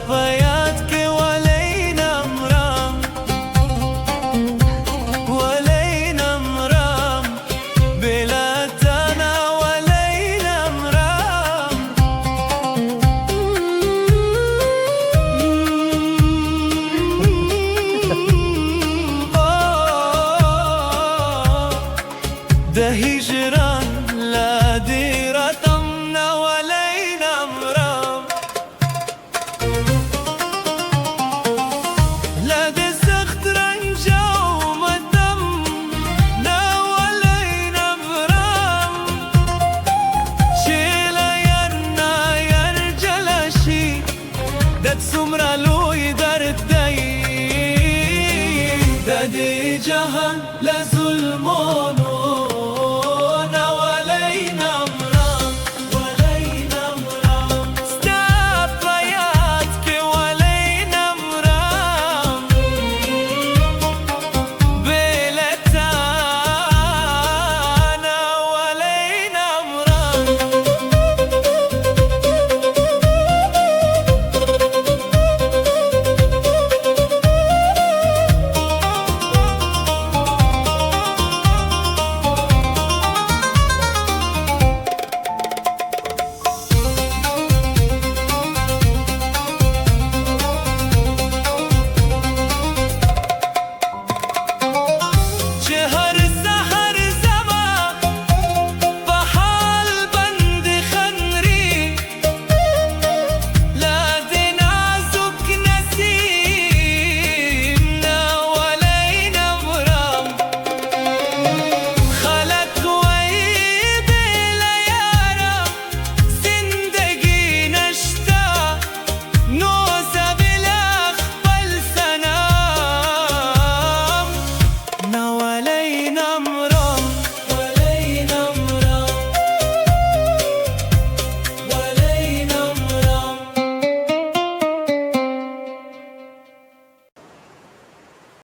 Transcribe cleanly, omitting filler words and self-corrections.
فياتك ولينا مرام، ولينا مرام بلادنا ولينا مرام. ده هجران لا ديرة تمنا ولينا مرام، لا دي سخت رنجة ومدم نا ولينا مرام. شيلا يرنا يرجل شي ده تسمر لو يدار الدين، ده دي جهان لا ظلمون